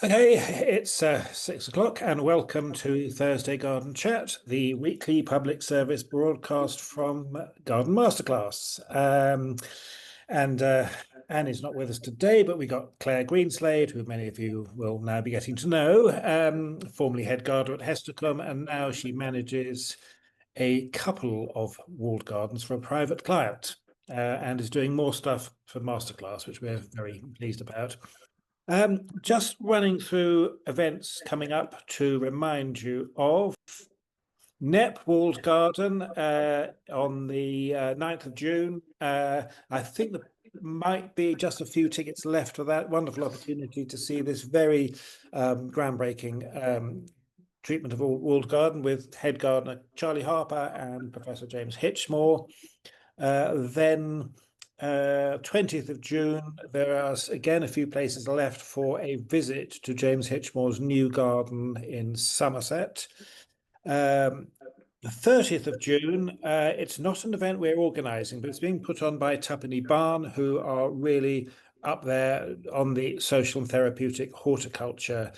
Okay, it's 6 o'clock and welcome to Thursday Garden Chat, the weekly public service broadcast from Garden Masterclass. And Anne is not with us today, but we got Claire Greenslade, who many of you will now be getting to know, formerly head gardener at Hestercombe, and now she manages a couple of walled gardens for a private client, and is doing more stuff for Masterclass, which we're very pleased about. Just running through events coming up to remind you of Knepp Walled Garden on the 9th of June. I think there might be just a few tickets left for that. Wonderful opportunity to see this very groundbreaking treatment of walled garden with head gardener Charlie Harper and Professor James Hitchmore. Then 20th of June, there are again a few places left for a visit to James Hitchmore's new garden in Somerset. The 30th of June, it's not an event we're organising, but it's being put on by Tuppenny Barn, who are really up there on the social and therapeutic horticulture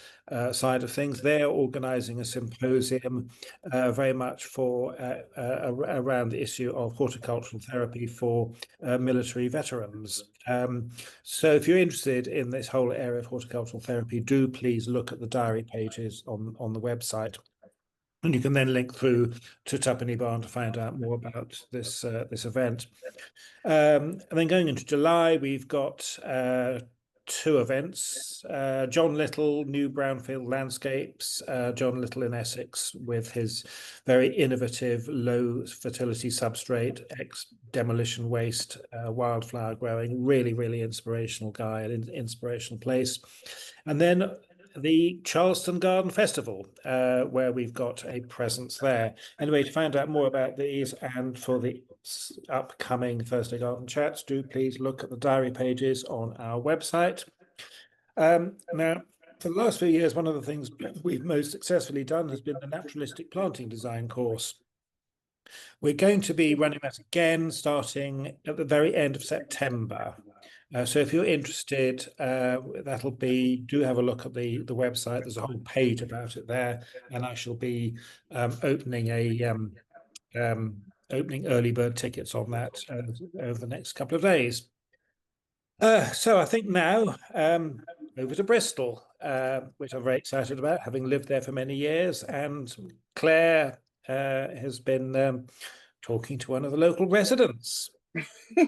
side of things. They're organising a symposium very much for around the issue of horticultural therapy for military veterans. So if you're interested in this whole area of horticultural therapy, do please look at the diary pages on the website. And you can then link through to Tuppenny Barn to find out more about this event. And then going into July, we've got two events. John Little, New Brownfield Landscapes. John Little in Essex with his very innovative low fertility substrate, ex-demolition waste, wildflower growing. Really, really inspirational guy, an inspirational place. And then the Charleston Garden Festival, where we've got a presence there. Anyway, to find out more about these and for the upcoming Thursday Garden Chats, do please look at the diary pages on our website. Now, for the last few years, one of the things we've most successfully done has been the naturalistic planting design course. We're going to be running that again starting at the very end of September. So if you're interested, do have a look at the website. There's a whole page about it there, and I shall be opening early bird tickets on that over the next couple of days. So I think now over to Bristol, which I'm very excited about, having lived there for many years, and Claire has been talking to one of the local residents.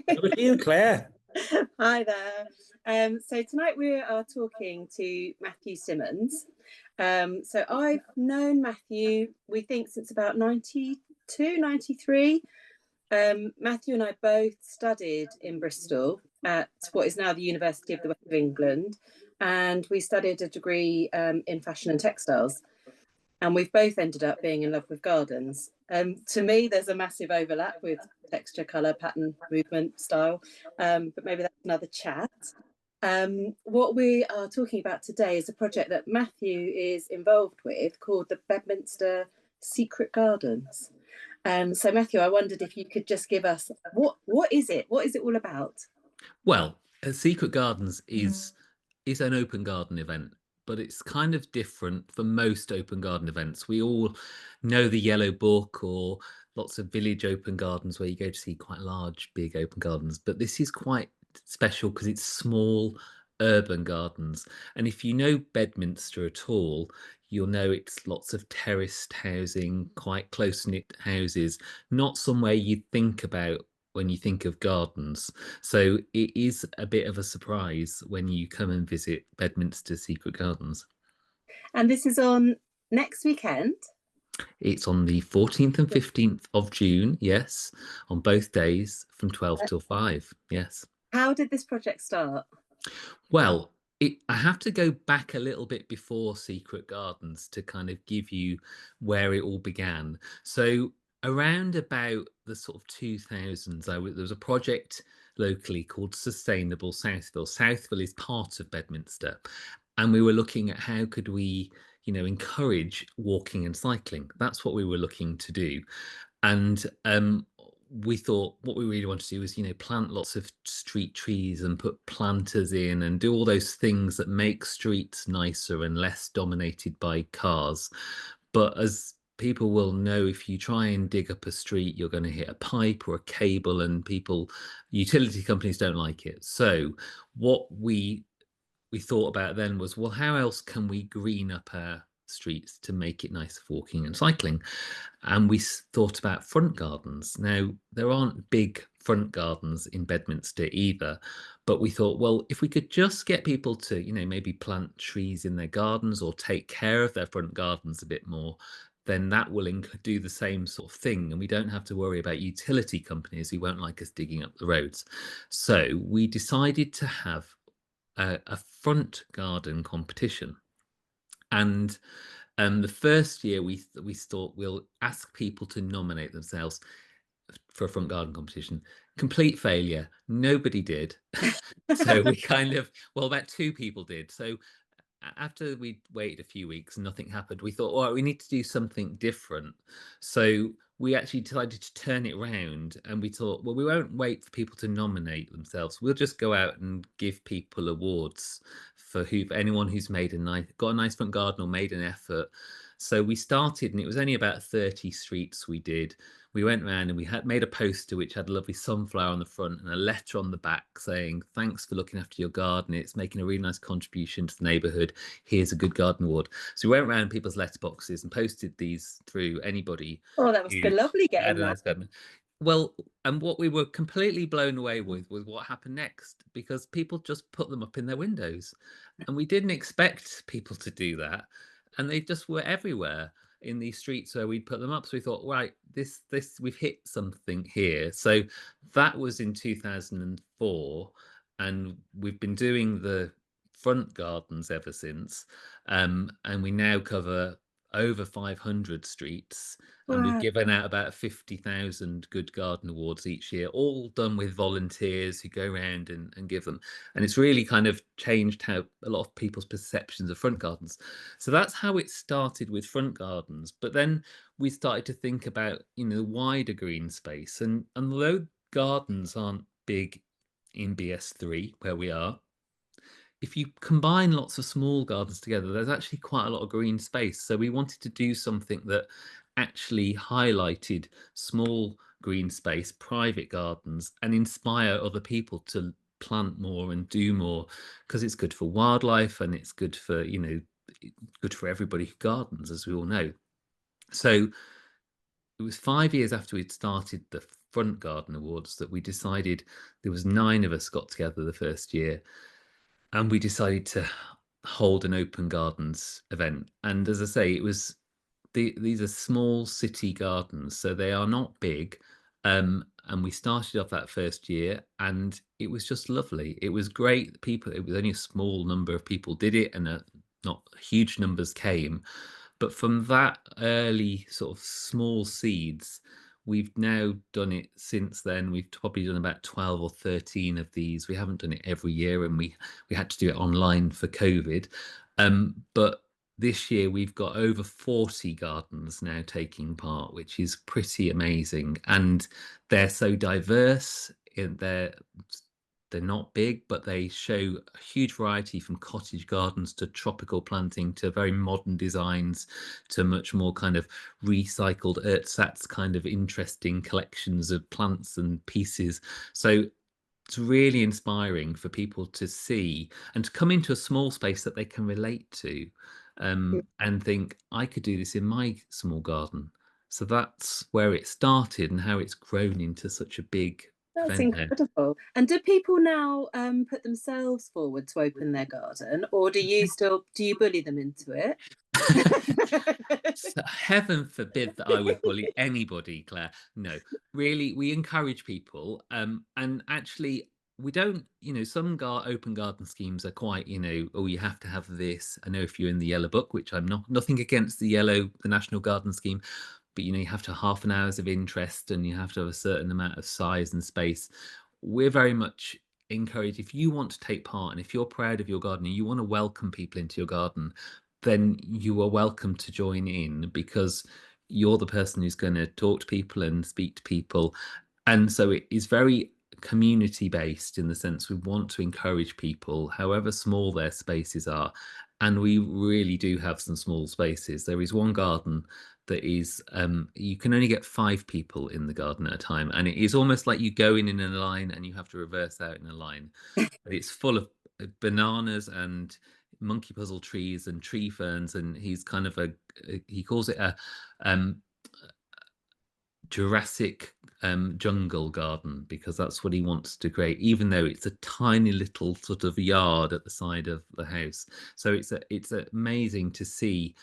Over to you, Claire. Hi there. So tonight we are talking to Matthew Symonds. So I've known Matthew, we think, since about 92, 93. Matthew and I both studied in Bristol at what is now the University of the West of England, and we studied a degree in fashion and textiles. And we've both ended up being in love with gardens. To me, there's a massive overlap with texture, colour, pattern, movement, style, but maybe that's another chat. What we are talking about today is a project that Matthew is involved with called the Bedminster Secret Gardens. So Matthew, I wondered if you could just give us, what is it? What is it all about? Well, Secret Gardens is an open garden event, but it's kind of different from most open garden events. We all know the Yellow Book or lots of village open gardens where you go to see quite large, big open gardens. But this is quite special because it's small urban gardens. And if you know Bedminster at all, you'll know it's lots of terraced housing, quite close-knit houses, not somewhere you'd think about when you think of gardens. So it is a bit of a surprise when you come and visit Bedminster Secret Gardens. And this is on next weekend? It's on the 14th and 15th of June, yes, on both days from 12 till 5, yes. How did this project start? Well, I have to go back a little bit before Secret Gardens to kind of give you where it all began. So around about the sort of 2000s, there was a project locally called Sustainable Southville. Southville is part of Bedminster, and we were looking at how could we, encourage walking and cycling. That's what we were looking to do. And we thought what we really want to do is, plant lots of street trees and put planters in and do all those things that make streets nicer and less dominated by cars. But as people will know, if you try and dig up a street, you're going to hit a pipe or a cable, and utility companies don't like it. So what we thought about then was, well, how else can we green up our streets to make it nice for walking and cycling? And we thought about front gardens. Now, there aren't big front gardens in Bedminster either, but we thought, well, if we could just get people to, maybe plant trees in their gardens or take care of their front gardens a bit more, then that will do the same sort of thing. And we don't have to worry about utility companies who won't like us digging up the roads. So we decided to have a front garden competition. And the first year we thought we'll ask people to nominate themselves for a front garden competition. Complete failure. Nobody did. So we about 2 people did. So after we waited a few weeks and nothing happened, we thought, well, we need to do something different. So we actually decided to turn it around, and we thought, well, we won't wait for people to nominate themselves. We'll just go out and give people awards for anyone who's got a nice front garden or made an effort. So we started, and it was only about 30 streets we did. We went around and we had made a poster which had a lovely sunflower on the front and a letter on the back saying, thanks for looking after your garden. It's making a really nice contribution to the neighbourhood. Here's a good garden award. So we went around people's letterboxes and posted these through anybody. Oh, that must be lovely getting that. Nice garden. Well, and what we were completely blown away with was what happened next, because people just put them up in their windows. And we didn't expect people to do that. And they just were everywhere in these streets where we'd put them up. So we thought, right, this we've hit something here. So that was in 2004, and we've been doing the front gardens ever since. And we now cover over 500 streets, and we've given out about 50,000 good garden awards each year, all done with volunteers who go around and give them. And it's really kind of changed how a lot of people's perceptions of front gardens. So that's how it started with front gardens. But then we started to think about, the wider green space. And although gardens aren't big in BS3 where we are, if you combine lots of small gardens together, there's actually quite a lot of green space. So we wanted to do something that actually highlighted small green space, private gardens, and inspire other people to plant more and do more, because it's good for wildlife and it's good for, good for everybody who gardens, as we all know. So it was 5 years after we'd started the front garden awards that we decided, there was 9 of us got together the first year, and we decided to hold an open gardens event. And as I say, it was these are small city gardens, so they are not big. And we started off that first year, and it was just lovely. It was great. It was only a small number of people did it, and not huge numbers came. But from that early sort of small seeds, we've now done it since then. We've probably done about 12 or 13 of these. We haven't done it every year, and we had to do it online for COVID. But this year we've got over 40 gardens now taking part, which is pretty amazing. And they're so diverse. They're not big, but they show a huge variety, from cottage gardens to tropical planting to very modern designs to much more kind of recycled ersatz kind of interesting collections of plants and pieces. So it's really inspiring for people to see and to come into a small space that they can relate to, and think, I could do this in my small garden. So that's where it started and how it's grown into such a big That's incredible. And do people now put themselves forward to open their garden, or do you bully them into it? So heaven forbid that I would bully anybody, Claire. No, really, we encourage people. And actually, we don't, some open garden schemes are quite, oh, you have to have this. I know if you're in the Yellow Book, which I'm nothing against the National Garden Scheme, but you have to have half an hour's of interest, and you have to have a certain amount of size and space. We're very much encouraged, if you want to take part and if you're proud of your garden and you want to welcome people into your garden, then you are welcome to join in, because you're the person who's going to talk to people and speak to people. And so it is very community based in the sense we want to encourage people, however small their spaces are. And we really do have some small spaces. There is one garden that is, you can only get 5 people in the garden at a time. And it is almost like you go in a line and you have to reverse out in a line. But it's full of bananas and monkey puzzle trees and tree ferns. And he's kind of he calls it a Jurassic jungle garden, because that's what he wants to create, even though it's a tiny little sort of yard at the side of the house. So it's amazing to see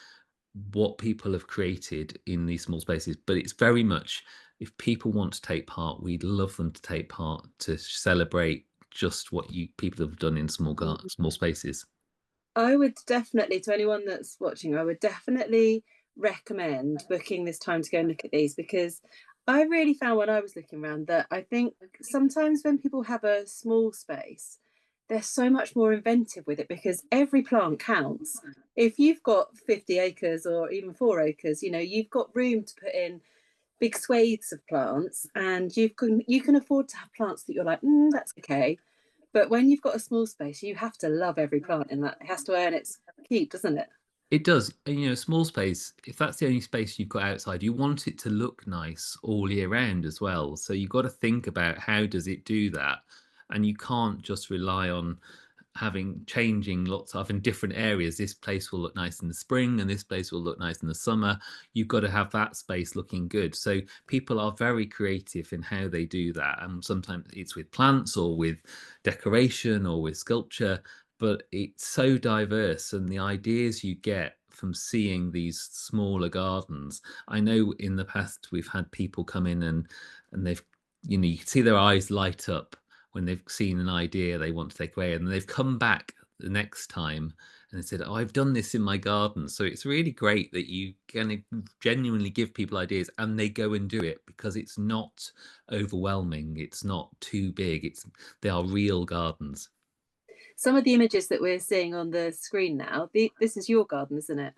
what people have created in these small spaces. But it's very much, if people want to take part, we'd love them to take part, to celebrate just what people have done in small spaces. I would definitely, to anyone that's watching, I would definitely recommend booking this time to go and look at these, because I really found when I was looking around that I think sometimes when people have a small space, they're so much more inventive with it, because every plant counts. If you've got 50 acres or even 4 acres, you know, you've got room to put in big swathes of plants, and you can afford to have plants that you're like, that's okay. But when you've got a small space, you have to love every plant in that. It has to earn its keep, doesn't it? It does. And, you know, small space, if that's the only space you've got outside, you want it to look nice all year round as well. So you've got to think about, how does it do that? And you can't just rely on changing lots of in different areas. This place will look nice in the spring and this place will look nice in the summer. You've got to have that space looking good. So people are very creative in how they do that. And sometimes it's with plants or with decoration or with sculpture, but it's so diverse, and the ideas you get from seeing these smaller gardens. I know in the past we've had people come in and they've, you know, you can see their eyes light up when they've seen an idea they want to take away, and they've come back the next time and they said, oh, I've done this in my garden. So it's really great that you can genuinely give people ideas and they go and do it, because it's not overwhelming, it's not too big, they are real gardens. Some of the images that we're seeing on the screen now, this is your garden, isn't it?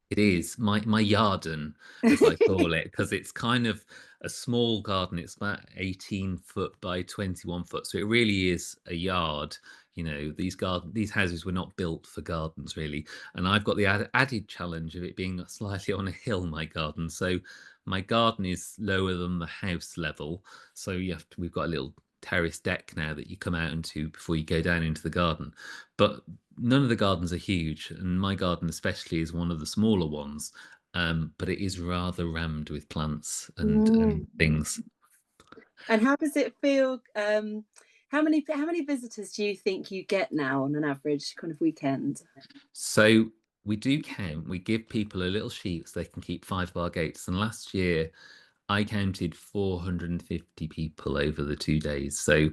It is my yarden, as I call it, because it's kind of a small garden. It's about 18 foot by 21 foot. So it really is a yard. You know, these houses were not built for gardens, really. And I've got the added challenge of it being slightly on a hill, my garden. So my garden is lower than the house level. So we've got a little terrace deck now that you come out into before you go down into the garden. But none of the gardens are huge, and my garden especially is one of the smaller ones, but it is rather rammed with plants and things. And how does it feel? How many visitors do you think you get now on an average kind of weekend? So we do count. We give people a little sheet so they can keep 5-bar gates. And last year I counted 450 people over the 2 days. So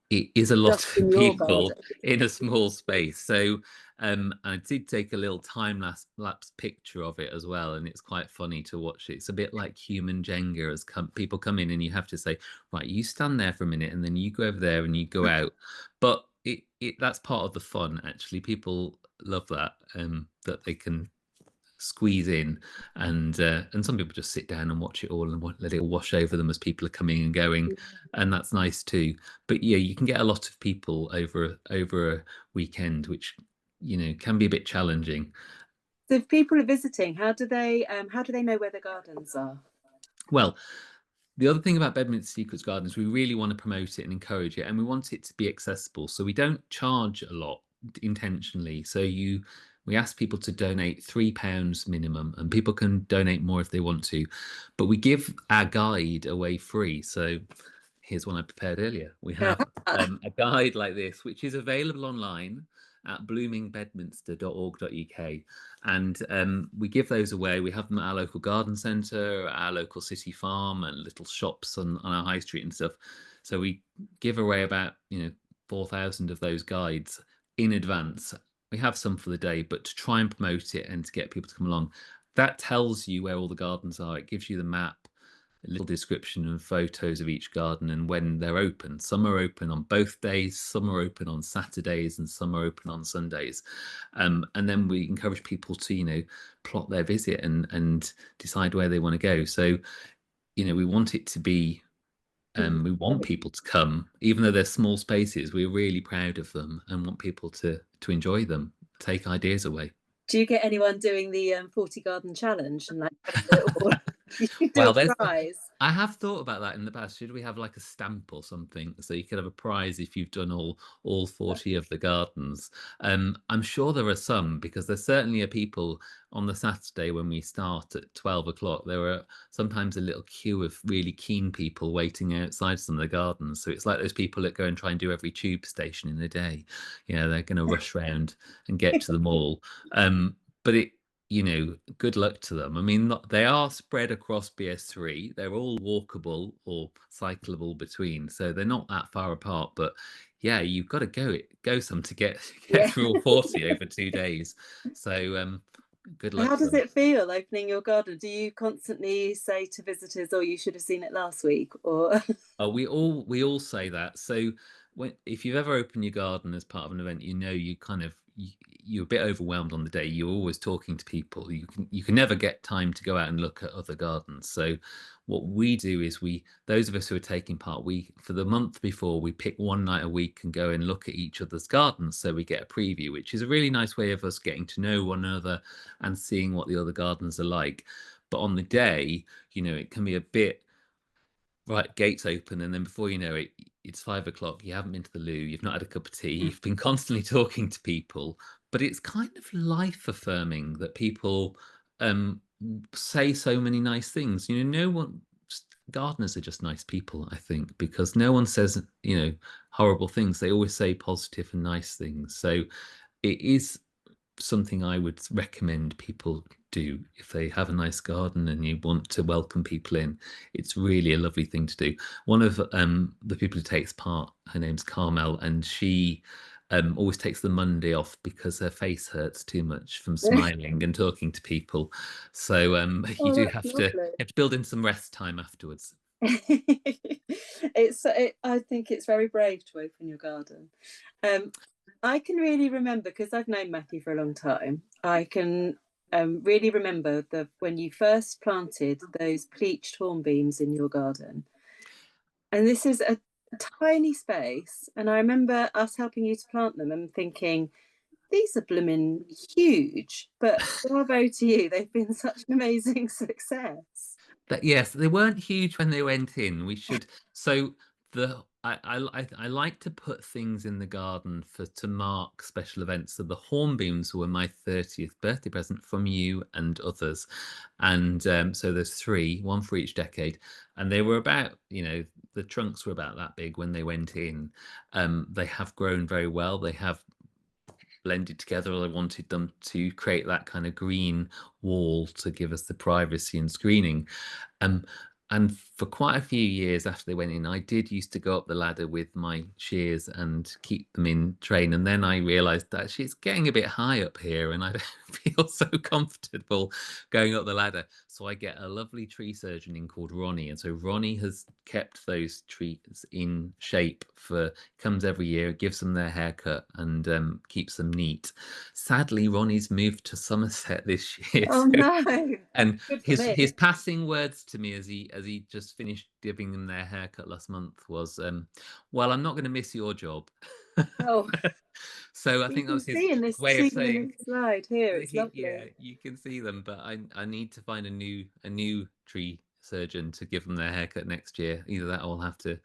it is a lot Just of in your people garden. in a small space. So I did take a little time-lapse picture of it as well, and it's quite funny to watch it. It's a bit like human Jenga, as people come in and you have to say, right, you stand there for a minute and then you go over there and you go out. But that's part of the fun, actually. People love that, that they can squeeze in, and some people just sit down and watch it all and let it wash over them as people are coming and going, and that's nice too. But yeah, you can get a lot of people over a weekend, which, you know, can be a bit challenging. So if people are visiting, how do they know where the gardens are? Well, the other thing about Bedminster Secret Gardens is we really want to promote it and encourage it, and we want it to be accessible. So we don't charge a lot intentionally. So we ask people to donate £3 minimum, and people can donate more if they want to. But we give our guide away free. So here's one I prepared earlier. We have a guide like this, which is available online at bloomingbedminster.org.uk, and we give those away. We have them at our local garden centre, our local city farm, and little shops on our high street and stuff. So we give away about 4,000 of those guides in advance. We have some for the day, but to try and promote it and to get people to come along, that tells you where all the gardens are. It gives you the map, a little description and photos of each garden and when they're open. Some are open on both days, some are open on Saturdays, and some are open on Sundays. And then we encourage people to, plot their visit and decide where they want to go. So, we want it to be We want people to come, even though they're small spaces. We're really proud of them and want people to enjoy them, take ideas away. Do you get anyone doing the 40 garden challenge and like do it all? You do Well, a prize. I have thought about that in the past. Should we have like a stamp or something so you could have a prize if you've done all 40 of the gardens? I'm sure there are some, because there certainly are people on the Saturday when we start at 12 o'clock. There are sometimes a little queue of really keen people waiting outside some of the gardens. So it's like those people that go and try and do every tube station in a day. You know, they're going to rush round and get to them all. But good luck to them. I mean, they are spread across BS3. They're all walkable or cyclable between, so they're not that far apart. But yeah, you've got to go some to get through all 40 over 2 days. So good luck. How does it feel opening your garden? Do you constantly say to visitors, "Oh, you should have seen it last week"? Or oh, we all say that. So if you've ever opened your garden as part of an event, you're a bit overwhelmed on the day. You're always talking to people. You can never get time to go out and look at other gardens. So what we do is those of us who are taking part, for the month before, we pick one night a week and go and look at each other's gardens, so we get a preview, which is a really nice way of us getting to know one another and seeing what the other gardens are like. But on the day, it can be a bit, right, gates open, and then before you know it, it's 5 o'clock. You haven't been to the loo, you've not had a cup of tea, you've been constantly talking to people. But it's kind of life affirming that people say so many nice things. Gardeners are just nice people, I think, because no one says horrible things. They always say positive and nice things. So it is something I would recommend people do if they have a nice garden and you want to welcome people in. It's really a lovely thing to do. One of the people who takes part, her name's Carmel, and she always takes the Monday off because her face hurts too much from smiling and talking to people. So you do have to build in some rest time afterwards. I think it's very brave to open your garden. I can really remember, because I've known Matthew for a long time, I can really remember when you first planted those pleached hornbeams in your garden. And this is a tiny space. And I remember us helping you to plant them and thinking, these are blooming huge, but bravo to you. They've been such an amazing success. But yes, they weren't huge when they went in. I like to put things in the garden to mark special events. So the hornbeams were my 30th birthday present from you and others. And so there's 3, one for each decade. And they were about, the trunks were about that big when they went in. They have grown very well. They have blended together. I wanted them to create that kind of green wall to give us the privacy and screening. And for quite a few years after they went in, I did used to go up the ladder with my shears and keep them in train. And then I realized that actually it's getting a bit high up here and I don't feel so comfortable going up the ladder. So I get a lovely tree surgeon in called Ronnie. And so Ronnie has kept those trees in shape comes every year, gives them their haircut and keeps them neat. Sadly, Ronnie's moved to Somerset this year. Oh no. And his passing words to me as he just finished giving them their haircut last month was, well, I'm not going to miss your job. Oh. So I think that was his way of saying, slide here, it's lovely. Yeah, you can see them, but I need to find a new tree surgeon to give them their haircut next year. Either that or I'll have to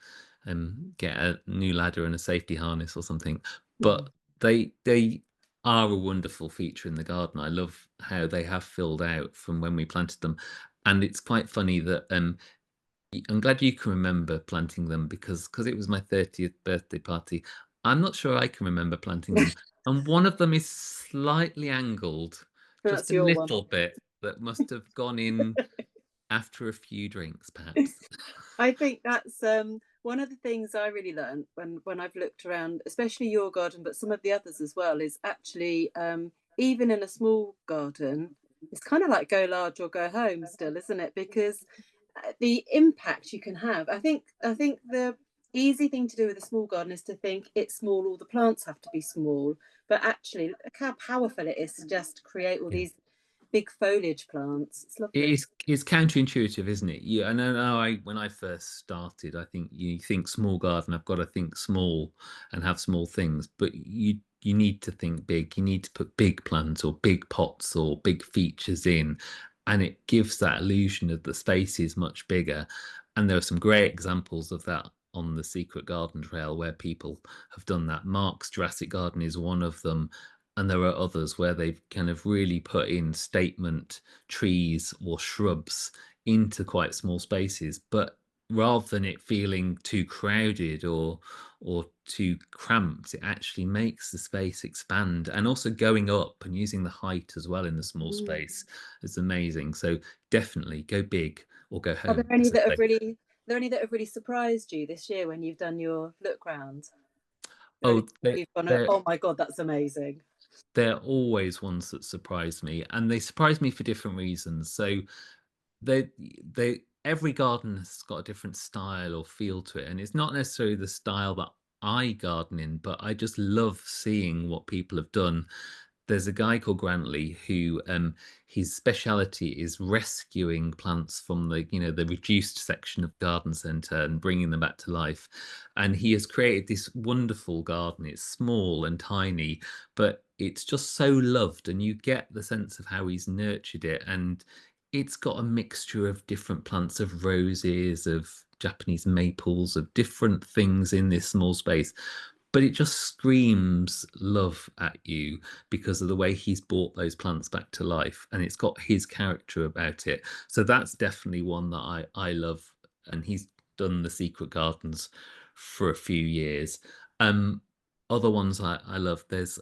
get a new ladder and a safety harness or something. But they are a wonderful feature in the garden. I love how they have filled out from when we planted them. And it's quite funny that I'm glad you can remember planting them because it was my 30th birthday party. I'm not sure I can remember planting them. And one of them is slightly angled, just a little bit, that must have gone in after a few drinks, perhaps. I think that's one of the things I really learned when I've looked around, especially your garden, but some of the others as well, is actually even in a small garden, it's kind of like go large or go home still, isn't it? Because the impact you can have. I think the easy thing to do with a small garden is to think it's small, all the plants have to be small, but actually look how powerful it is to just create all these big foliage plants. It's lovely. It's counterintuitive, isn't it? Yeah, I know. When I first started, I think you think small garden. I've got to think small and have small things, but you need to think big. You need to put big plants or big pots or big features in, and it gives that illusion of the space is much bigger. And there are some great examples of that on the Secret Garden Trail where people have done that. Mark's Jurassic Garden is one of them. And there are others where they've kind of really put in statement trees or shrubs into quite small spaces, but rather than it feeling too crowded or too cramped, it actually makes the space expand. And also going up and using the height as well in the small space is amazing. So definitely go big or go home. Are there any that have really surprised you this year when you've done your look round? Oh, oh my God, that's amazing. They're always ones that surprise me, and they surprise me for different reasons. So they every garden has got a different style or feel to it, and it's not necessarily the style that I garden in, but I just love seeing what people have done. There's a guy called Grantley who his speciality is rescuing plants from the the reduced section of garden centre and bringing them back to life. And he has created this wonderful garden. It's small and tiny, but it's just so loved, and you get the sense of how he's nurtured it. And it's got a mixture of different plants, of roses, of Japanese maples, of different things in this small space. But it just screams love at you because of the way he's brought those plants back to life, and it's got his character about it. So that's definitely one that I love, and he's done the Secret Gardens for a few years. Other ones I love, there's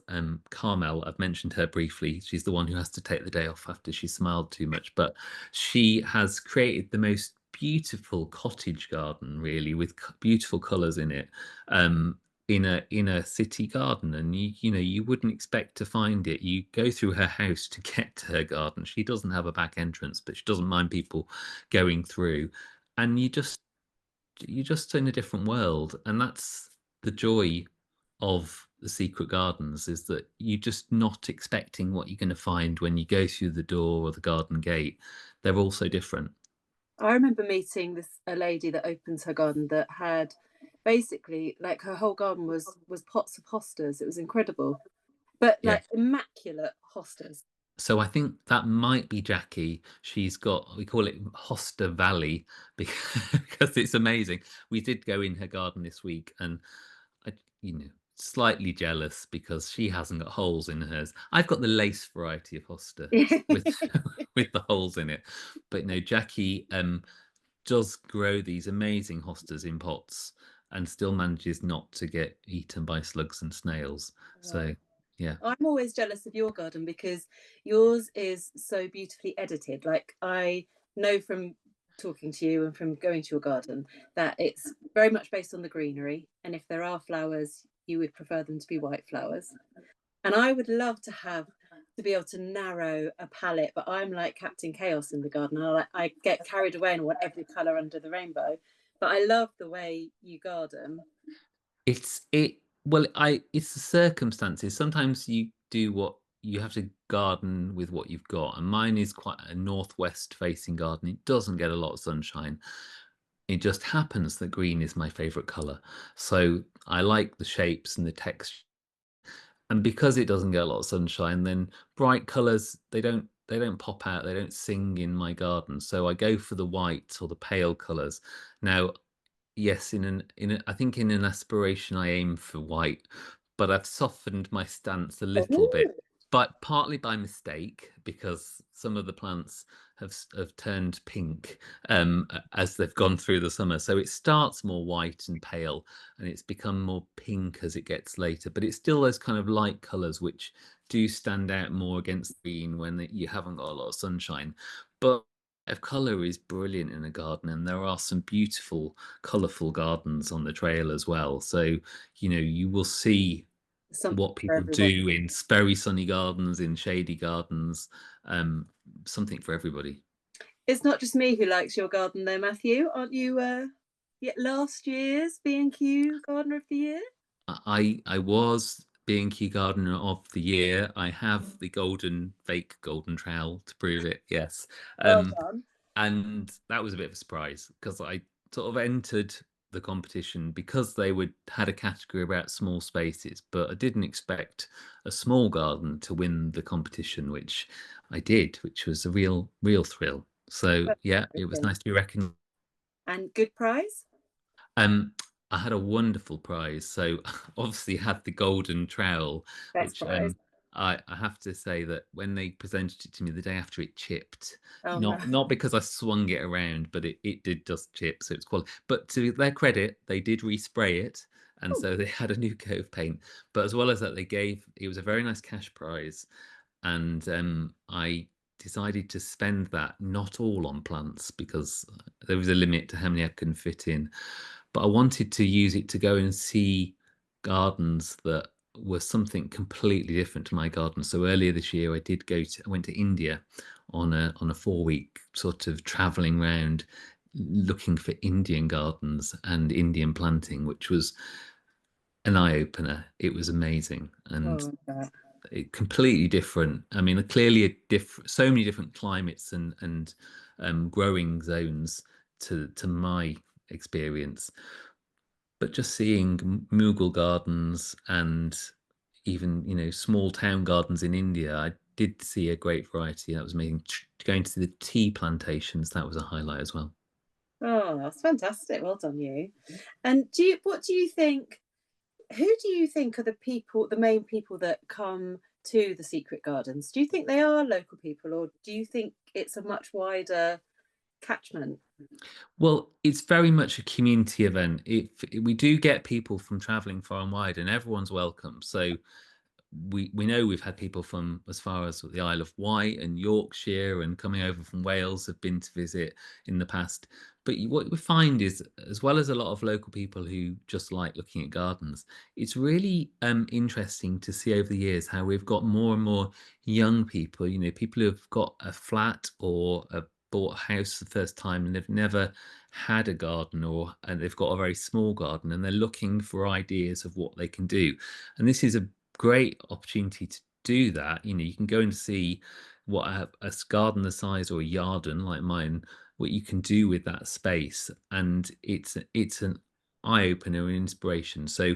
Carmel. I've mentioned her briefly. She's the one who has to take the day off after she smiled too much, but she has created the most beautiful cottage garden, really, with beautiful colors in it. In a city garden, and you wouldn't expect to find it. You go through her house to get to her garden. She doesn't have a back entrance, but she doesn't mind people going through, and you're just in a different world. And that's the joy of the Secret Gardens, is that you're just not expecting what you're going to find when you go through the door or the garden gate. They're all so different. I remember meeting a lady that opens her garden that had basically, like, her whole garden was pots of hostas. It was incredible, but like immaculate hostas. So I think that might be Jackie. She's got, we call it Hosta Valley because it's amazing. We did go in her garden this week, and I, slightly jealous because she hasn't got holes in hers. I've got the lace variety of hosta with with the holes in it. But no, Jackie does grow these amazing hostas in pots and still manages not to get eaten by slugs and snails. So yeah, I'm always jealous of your garden because yours is so beautifully edited. Like, I know from talking to you and from going to your garden that it's very much based on the greenery, and if there are flowers, you would prefer them to be white flowers. And I would love to be able to narrow a palette, but I'm like Captain Chaos in the garden. I get carried away and want every colour under the rainbow. But I love the way you garden. It's the circumstances. Sometimes you do what you have to garden with what you've got, and mine is quite a northwest facing garden. It doesn't get a lot of sunshine. It just happens that green is my favorite color, so I like the shapes and the texture. And because it doesn't get a lot of sunshine, then bright colors, they don't pop out, they don't sing in my garden. So I go for the white or the pale colors. Now, yes, I think in an aspiration I aim for white, but I've softened my stance a little bit, but partly by mistake, because some of the plants have turned pink as they've gone through the summer. So it starts more white and pale, and it's become more pink as it gets later. But it's still those kind of light colours which do stand out more against green when you haven't got a lot of sunshine. But of colour is brilliant in a garden, and there are some beautiful colourful gardens on the trail as well. So you will see what people do in very sunny gardens, in shady gardens. Something for everybody. It's not just me who likes your garden though, Matthew. Aren't you last year's B&Q Gardener of the Year? I was B&Q Gardener of the Year. I have the fake golden trowel to prove it. Yes. Well done. And that was a bit of a surprise because I sort of entered the competition because they had a category about small spaces, but I didn't expect a small garden to win the competition, which I did, which was a real thrill. So yeah, it was nice to be recognised. And good prize? I had a wonderful prize. So obviously had the golden trowel, Best which prize. I have to say that when they presented it to me the day after, it chipped. Oh, no. Not because I swung it around, but it did just chip. So it's quality. But to their credit, they did respray it, and so they had a new coat of paint. But as well as that, it was a very nice cash prize, and I decided to spend that not all on plants because there was a limit to how many I can fit in, but I wanted to use it to go and see gardens that were something completely different to my garden. So earlier this year, I went to India on a 4-week sort of traveling round, looking for Indian gardens and Indian planting, which was an eye opener. It was amazing and completely different. I mean, clearly so many different climates and growing zones to my experience. But just seeing Mughal gardens and even small town gardens in India, I did see a great variety. That was amazing. Going to the tea plantations, that was a highlight as well. Oh, that's fantastic. Well done, you. And what do you think? Who do you think are the main people that come to the Secret Gardens? Do you think they are local people, or do you think it's a much wider catchment? Well, it's very much a community event. We do get people from traveling far and wide, and everyone's welcome. So we know we've had people from as far as the Isle of Wight and Yorkshire and coming over from Wales have been to visit in the past. But what we find is, as well as a lot of local people who just like looking at gardens, it's really interesting to see over the years how we've got more and more young people, people who've got a flat or bought a house the first time and they've never had a garden, and they've got a very small garden and they're looking for ideas of what they can do. And this is a great opportunity to do that. You can go and see what a garden the size or a garden like mine, what you can do with that space, and it's an eye-opener and inspiration. So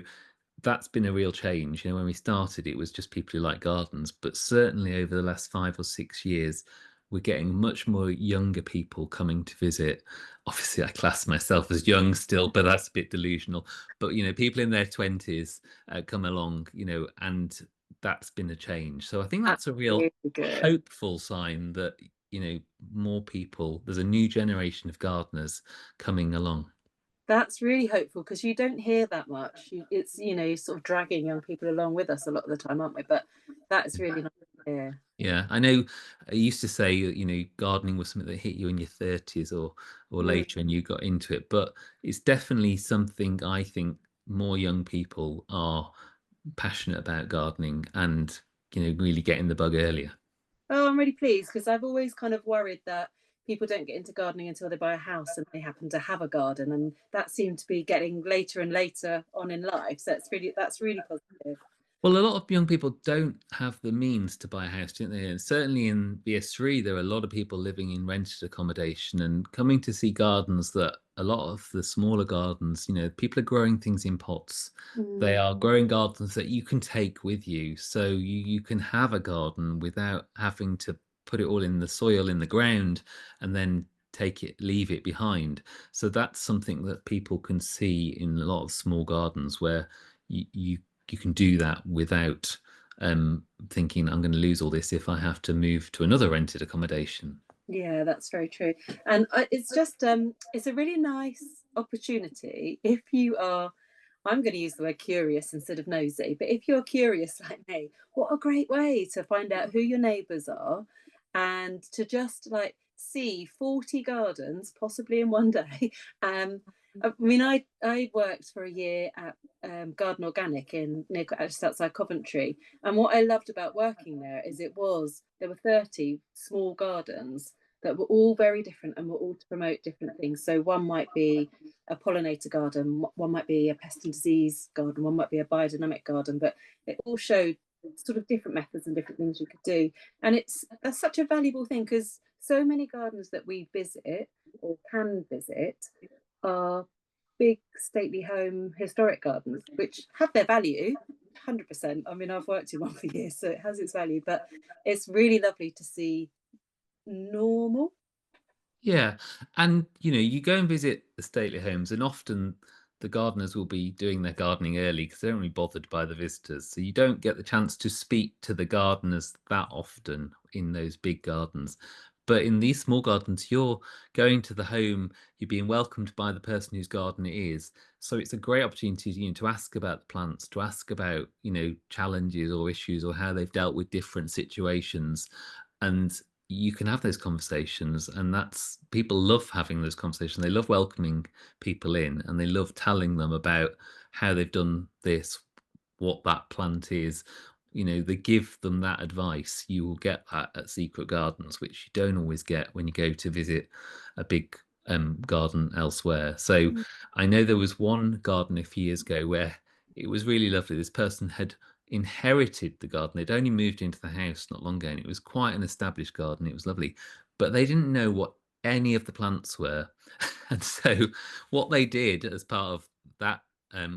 that's been a real change. When we started, it was just people who like gardens, but certainly over the last 5 or 6 years, we're getting much more younger people coming to visit. Obviously, I class myself as young still, but that's a bit delusional. But people in their 20s come along, and that's been a change. So I think that's a real hopeful sign that more people. There's a new generation of gardeners coming along. That's really hopeful because you don't hear that much. It's sort of dragging young people along with us a lot of the time, aren't we? But that's really nice to hear. Yeah, I know. I used to say, gardening was something that hit you in your 30s or later, and you got into it. But it's definitely something I think more young people are passionate about gardening and really getting the bug earlier. Oh, I'm really pleased because I've always kind of worried that people don't get into gardening until they buy a house and they happen to have a garden, and that seemed to be getting later and later on in life. So that's really positive. Well, a lot of young people don't have the means to buy a house, don't they? And certainly in BS3, there are a lot of people living in rented accommodation and coming to see gardens that a lot of the smaller gardens, people are growing things in pots. They are growing gardens that you can take with you. So you can have a garden without having to put it all in the soil in the ground and then leave it behind. So that's something that people can see in a lot of small gardens where you can do that without thinking I'm going to lose all this if I have to move to another rented accommodation. Yeah, that's very true. And it's just it's a really nice opportunity if you are, I'm going to use the word curious instead of nosy, but if you're curious like me, what a great way to find out who your neighbours are and to just like see 40 gardens possibly in one day. I mean, I worked for a year at Garden Organic just outside Coventry, and what I loved about working there is there were 30 small gardens that were all very different and were all to promote different things. So one might be a pollinator garden, one might be a pest and disease garden, one might be a biodynamic garden, but it all showed sort of different methods and different things you could do. And that's such a valuable thing, because so many gardens that we visit or can visit are big stately home historic gardens, which have their value 100%. I mean, I've worked in one for years, so it has its value, but it's really lovely to see normal. Yeah, and you go and visit the stately homes, and often the gardeners will be doing their gardening early because they're only bothered by the visitors. So you don't get the chance to speak to the gardeners that often in those big gardens. But in these small gardens, you're going to the home, you're being welcomed by the person whose garden it is. So it's a great opportunity, to ask about the plants, to ask about, challenges or issues or how they've dealt with different situations. And you can have those conversations, and people love having those conversations. They love welcoming people in, and they love telling them about how they've done this, what that plant is. They give them that advice. You will get that at Secret Gardens, which you don't always get when you go to visit a big garden elsewhere. So I know there was one garden a few years ago where it was really lovely. This person had inherited the garden. They'd only moved into the house not long ago, and it was quite an established garden. It was lovely, but they didn't know what any of the plants were. And so what they did as part of that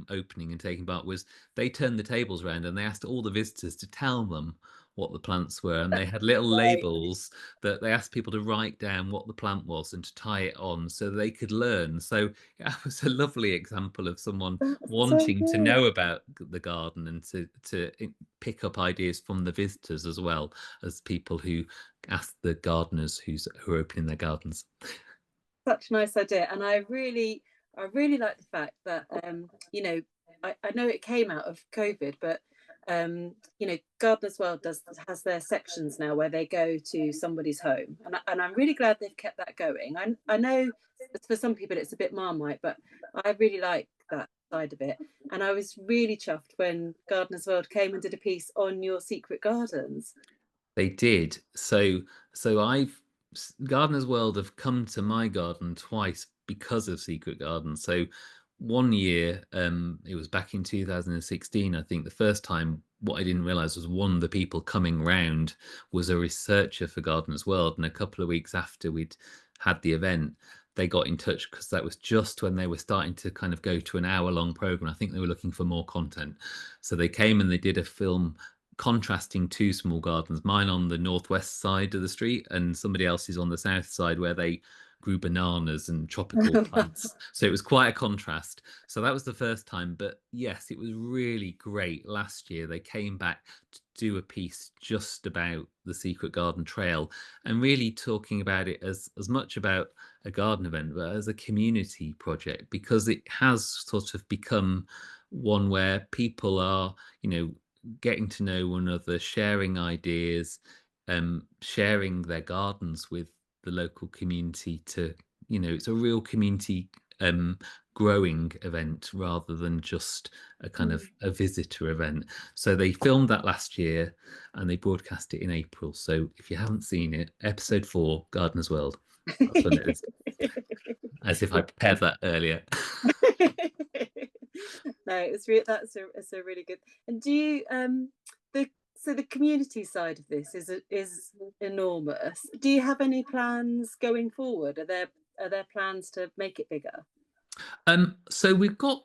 opening and taking part was they turned the tables around and they asked all the visitors to tell them what the plants were, and they had little labels that they asked people to write down what the plant was and to tie it on so they could learn. So that was a lovely example of someone wanting to know about the garden and to pick up ideas from the visitors as well as people who ask the gardeners who are opening their gardens. Such a nice idea, and I really like the fact that I know it came out of COVID, but Gardeners World has their sections now where they go to somebody's home, and I'm really glad they've kept that going. I know for some people it's a bit Marmite, but I really like that side of it, and I was really chuffed when Gardeners World came and did a piece on your secret gardens. They did. So Gardeners World have come to my garden twice because of Secret Gardens. So one year, it was back in 2016, I think. The first time, what I didn't realize was one of the people coming round was a researcher for Gardeners World, and a couple of weeks after we'd had the event, they got in touch because that was just when they were starting to kind of go to an hour-long program. I think they were looking for more content, so they came and they did a film contrasting two small gardens, mine on the northwest side of the street and somebody else's on the south side, where they grew bananas and tropical plants. So it was quite a contrast. So that was the first time. But yes, it was really great. Last year they came back to do a piece just about the Secret Garden Trail, and really talking about it as much about a garden event, but as a community project, because it has sort of become one where people are, getting to know one another, sharing ideas, sharing their gardens with the local community. It's a real community growing event rather than just a kind of a visitor event. So they filmed that last year and they broadcast it in April. So if you haven't seen it, episode 4, Gardeners World. That's what it is. As if I prepared that earlier. No, it's a really good. And do you the community side of this is enormous. Do you have any plans going forward? Are there plans to make it bigger? So we've got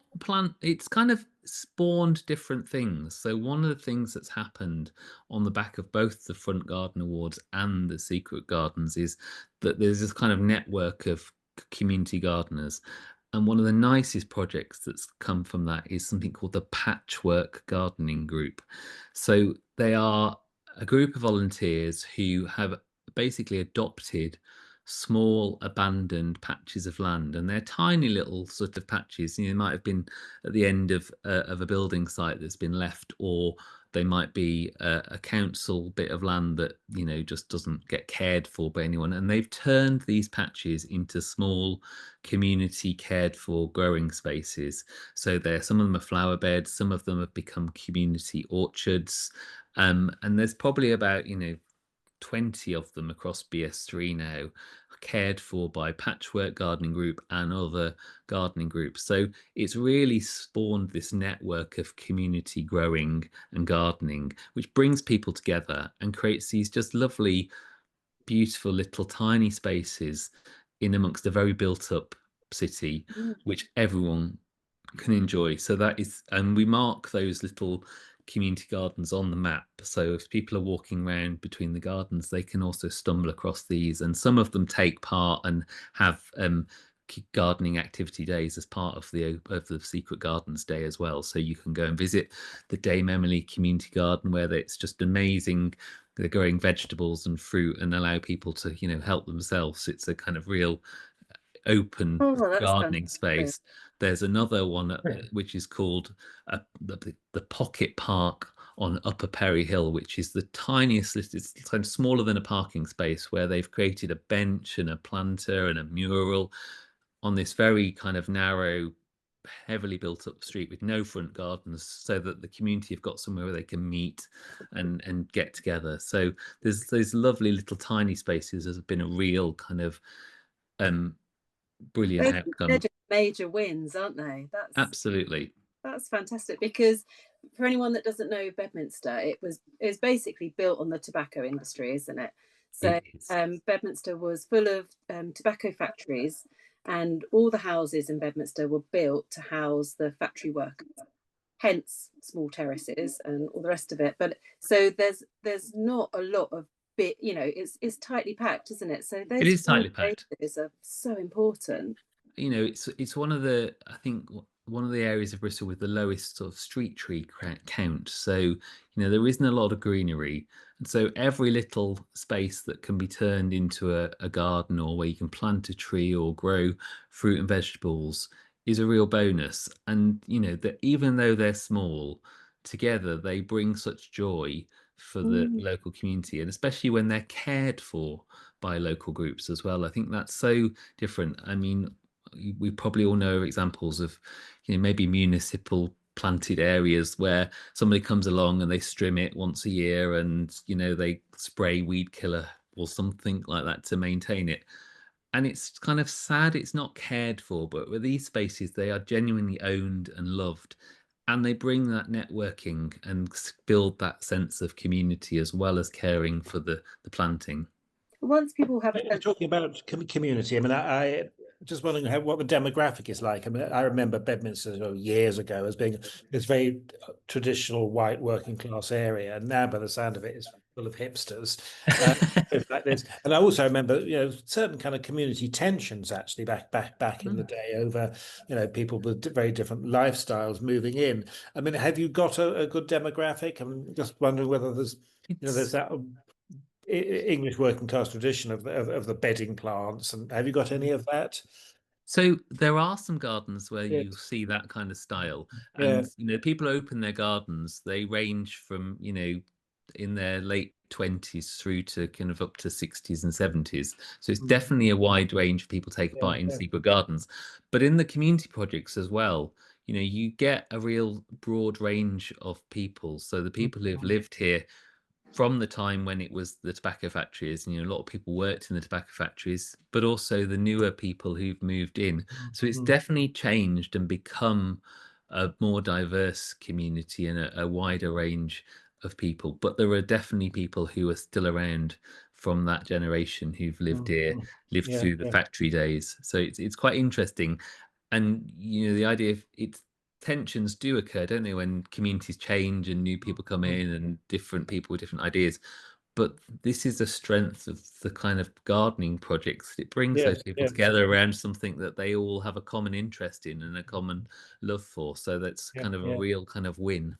it's kind of spawned different things. So one of the things that's happened on the back of both the Front Garden Awards and the Secret Gardens is that there's this kind of network of community gardeners. And one of the nicest projects that's come from that is something called the Patchwork Gardening Group. So they are a group of volunteers who have basically adopted small abandoned patches of land, and they're tiny little sort of patches. They might have been at the end of a building site that's been left, or they might be a council bit of land that just doesn't get cared for by anyone, and they've turned these patches into small community cared for growing spaces. So some of them are flower beds, some of them have become community orchards, and there's probably about 20 of them across BS3 now, cared for by Patchwork Gardening Group and other gardening groups. So it's really spawned this network of community growing and gardening, which brings people together and creates these just lovely, beautiful little tiny spaces in amongst a very built up city, which everyone can enjoy. So that is, and we mark those little community gardens on the map, so if people are walking around between the gardens, they can also stumble across these, and some of them take part and have gardening activity days as part of the Secret Gardens Day as well. So you can go and visit the Dame Emily Community Garden, where it's just amazing. They're growing vegetables and fruit and allow people to, you know, help themselves. It's a kind of real open gardening space. There's another one which is called the Pocket Park on Upper Perry Hill, which is the tiniest, it's kind of smaller than a parking space, where they've created a bench and a planter and a mural on this very kind of narrow, heavily built up street with no front gardens, so that the community have got somewhere where they can meet and get together. So there's those lovely little tiny spaces has been a real kind of brilliant outcome. They're just major wins, aren't they? Absolutely. That's fantastic, because for anyone that doesn't know Bedminster, it's basically built on the tobacco industry, isn't it? So Bedminster was full of tobacco factories, and all the houses in Bedminster were built to house the factory workers, hence small terraces and all the rest of it. But so there's not a lot of bit, you know, it's tightly packed, isn't it? So it is tightly packed. Are so important. You know, it's one of the, I think, one of the areas of Bristol with the lowest sort of street tree count. So, you know, there isn't a lot of greenery. And so every little space that can be turned into a garden, or where you can plant a tree or grow fruit and vegetables, is a real bonus. And, you know, that even though they're small, together they bring such joy for the local community, and especially when they're cared for by local groups as well. I think that's so different. I mean, we probably all know examples of, you know, maybe municipal planted areas where somebody comes along and they trim it once a year, and, you know, they spray weed killer or something like that to maintain it. And it's kind of sad it's not cared for, but with these spaces, they are genuinely owned and loved, and they bring that networking and build that sense of community, as well as caring for the planting. Once people have talking about community, I mean, I just wondering what the demographic is like. I mean, I remember Bedminster years ago as being this very traditional white working class area, and now, by the sound of it, it's full of hipsters. Like this. And I also remember, you know, certain kind of community tensions actually back in the day over, you know, people with very different lifestyles moving in. I mean, have you got a good demographic? I'm just wondering whether there's, you know, there's that English working class tradition of the bedding plants, and have you got any of that? So there are some gardens where you see that kind of style, and you know, people open their gardens. They range from, you know, in their late 20s through to kind of up to 60s and 70s. So it's definitely a wide range of people take part in Secret Gardens, but in the community projects as well, you know, you get a real broad range of people. So the people who have lived here from the time when it was the tobacco factories, and, you know, a lot of people worked in the tobacco factories, but also the newer people who've moved in. So it's definitely changed and become a more diverse community and a wider range of people. But there are definitely people who are still around from that generation who've lived here, lived through the factory days. So it's quite interesting. And, you know, the idea of it's, tensions do occur, don't they, when communities change and new people come in and different people with different ideas. But this is the strength of the kind of gardening projects. It brings those people together around something that they all have a common interest in and a common love for. So that's kind of a real kind of win.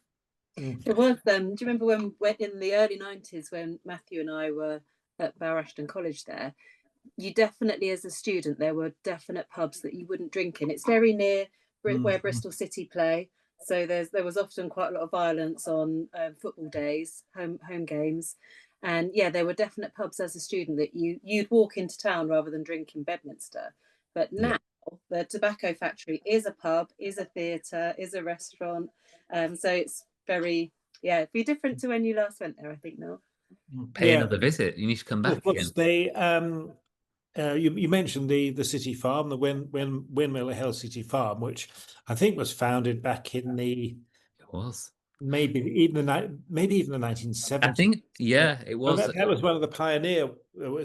It was. Do you remember when in the early 90s, when Matthew and I were at Bower Ashton College there, you definitely, as a student, there were definite pubs that you wouldn't drink in. It's very near where Bristol City play, so there was often quite a lot of violence on football days, home games, and there were definite pubs as a student that you'd walk into town rather than drink in Bedminster. But now the tobacco factory is a pub, is a theatre, is a restaurant, so it's very it'd be different to when you last went there, I think, Noel. pay Yeah. another visit. You need to come Of back course, again. they you mentioned the city farm, the Windmill Hill City Farm, which I think was founded back in the It was. maybe even the I 1970s. think, yeah, it Well, was. that was one of the pioneer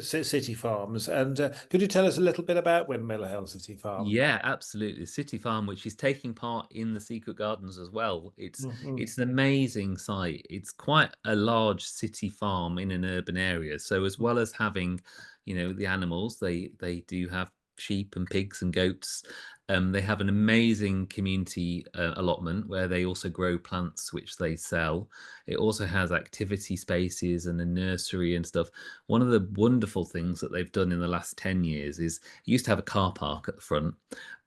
city farms. And could you tell us a little bit about Windmill Hill City Farm? Yeah, absolutely. City Farm, which is taking part in the Secret Gardens as well. It's an amazing site. It's quite a large city farm in an urban area. So as well as having, the animals, they do have sheep and pigs and goats. They have an amazing community allotment where they also grow plants which they sell. It also has activity spaces and a nursery and stuff. One of the wonderful things that they've done in the last 10 years is used to have a car park at the front,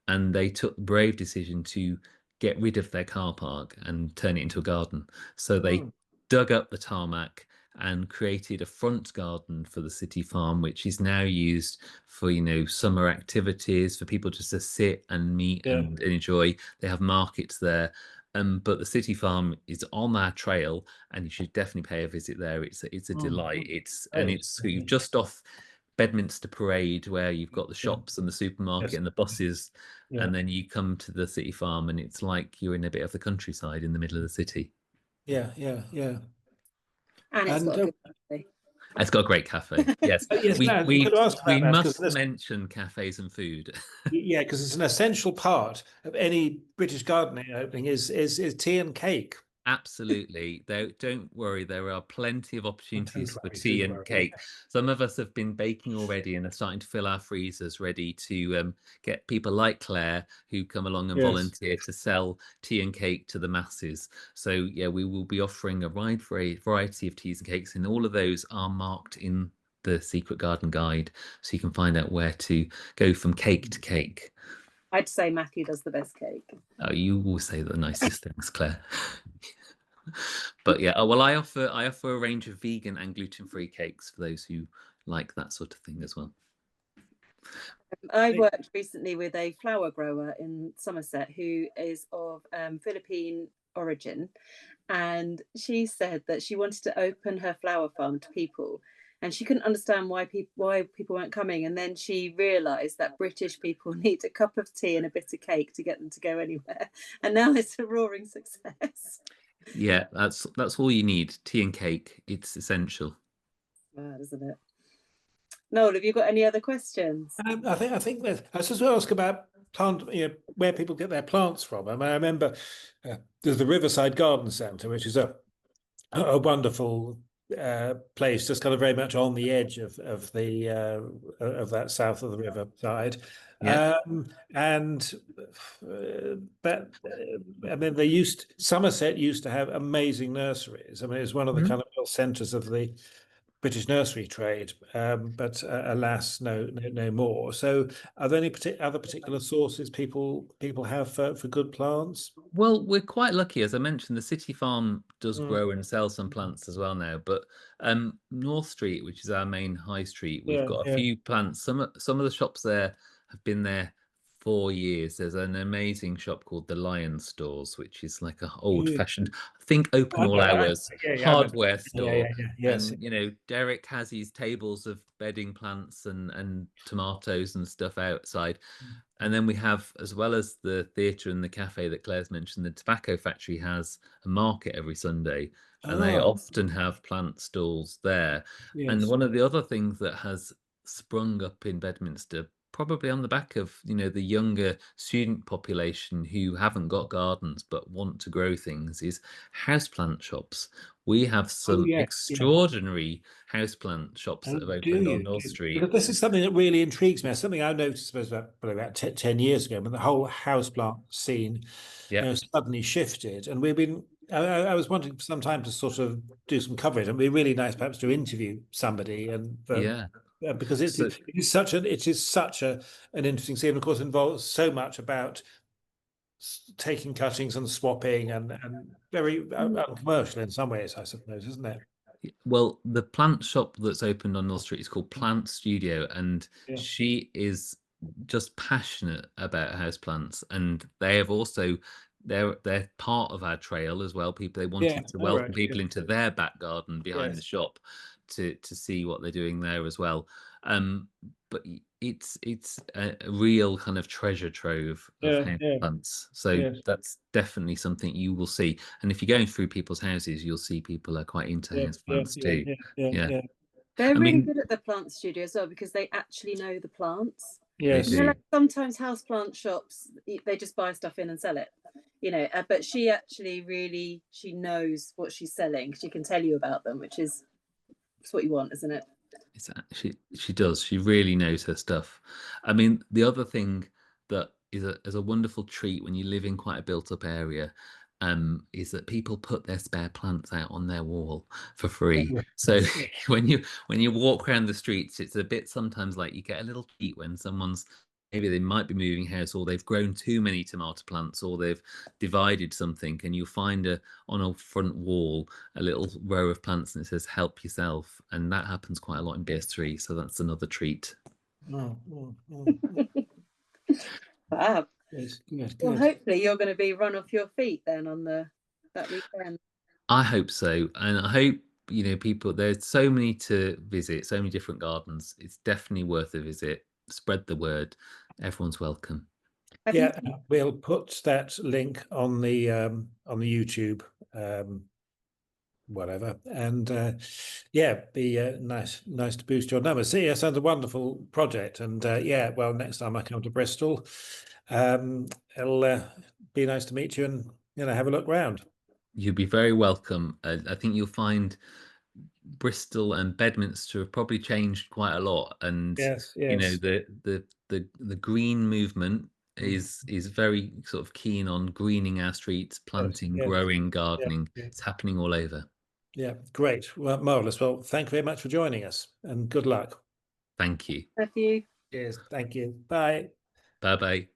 and they took the brave decision to get rid of their car park and turn it into a garden. So they dug up the tarmac and created a front garden for the city farm, which is now used for summer activities, for people just to sit and meet and enjoy. They have markets there. But the city farm is on our trail, and you should definitely pay a visit there. It's a delight. It's just off Bedminster Parade, where you've got the shops and the supermarket and the buses, and then you come to the city farm, and it's like you're in a bit of the countryside in the middle of the city. Yeah. And it's got a good cafe. It's got a great cafe. Yes, Yes, we must mention cafes and food. Yeah, because it's an essential part of any British gardening opening is tea and cake. Absolutely. Don't worry, there are plenty of opportunities for tea and cake. Some of us have been baking already and are starting to fill our freezers ready to get people like Claire who come along and volunteer to sell tea and cake to the masses. So yeah, we will be offering a wide variety of teas and cakes, and all of those are marked in the Secret Garden Guide, so you can find out where to go from cake to cake. I'd say Matthew does the best cake. Oh, you will say the nicest things, Claire. But yeah, well, I offer a range of vegan and gluten-free cakes for those who like that sort of thing as well. I worked recently with a flower grower in Somerset who is of Philippine origin, and she said that she wanted to open her flower farm to people, and she couldn't understand why people weren't coming. And then she realised that British people need a cup of tea and a bit of cake to get them to go anywhere, and now it's a roaring success. Yeah, that's all you need. Tea and cake. It's essential. Wow, isn't it? Noel, have you got any other questions? I think that I was just going to ask about where people get their plants from. I mean, I remember there's the Riverside Garden Centre, which is a wonderful place, just kind of very much on the edge of that south of the river side. Yeah. But I mean, Somerset used to have amazing nurseries. I mean, it's one of the kind of real centres of the British nursery trade, but alas, no more. So, are there any other particular sources people have for good plants? Well, we're quite lucky, as I mentioned. The city farm does grow and sell some plants as well now. But North Street, which is our main high street, we've got a few plants. Some of the shops there have been there 4 years. There's an amazing shop called the Lion Stores, which is like a old-fashioned, I think, open all hours hardware store. Yes. And Derek has his tables of bedding plants and tomatoes and stuff outside. And then we have, as well as the theatre and the cafe that Claire's mentioned, the tobacco factory has a market every Sunday, and they often have plant stalls there. And one of the other things that has sprung up in Bedminster, probably on the back of the younger student population who haven't got gardens but want to grow things, is houseplant shops. We have some extraordinary houseplant shops that have opened on North Street. Because this is something that really intrigues me. Something I noticed about 10 years ago, when the whole houseplant scene suddenly shifted, and we've been. I was wanting for some time to sort of do some coverage, and it'd be really nice perhaps to interview somebody, and because it is such an interesting scene. Of course, involves so much about taking cuttings and swapping, and very commercial in some ways, I suppose, isn't it? Well, the plant shop that's opened on North Street is called Plant Studio, and she is just passionate about houseplants, and they have also they're part of our trail as well. They wanted to welcome people into their back garden behind the shop. to see what they're doing there as well. But it's a real kind of treasure trove of house plants. So that's definitely something you will see. And if you're going through people's houses, you'll see people are quite into house plants too. Yeah. They're really good at the plant studio as well, because they actually know the plants. Yes. You know, like sometimes houseplant shops, they just buy stuff in and sell it, you know, but she actually really, she knows what she's selling. She can tell you about them, which is what you want, isn't it? It's actually, she does. She really knows her stuff. I mean, the other thing that is a wonderful treat when you live in quite a built-up area, is that people put their spare plants out on their wall for free. So when you walk around the streets, it's a bit sometimes like you get a little treat when someone's, maybe they might be moving house, or they've grown too many tomato plants, or they've divided something, and you find on a front wall a little row of plants and it says help yourself, and that happens quite a lot in BS3, so that's another treat. Fab. Yes, well, hopefully you're going to be run off your feet then on that weekend. I hope so, and I hope, you know, people, there's so many to visit, so many different gardens. It's definitely worth a visit. Spread the word. Everyone's welcome. We'll put that link on the YouTube, whatever, and be nice to boost your numbers. See, it sounds a wonderful project, and well, next time I come to Bristol, it'll be nice to meet you and, you know, have a look round. You'll be very welcome. I think you'll find Bristol and Bedminster have probably changed quite a lot, and you know, the green movement is very sort of keen on greening our streets, planting, growing, gardening. It's happening all over. Yeah, great. Well, marvelous. Well, thank you very much for joining us, and good luck. Thank you. Thank you. Cheers. Thank you. Bye. Bye bye.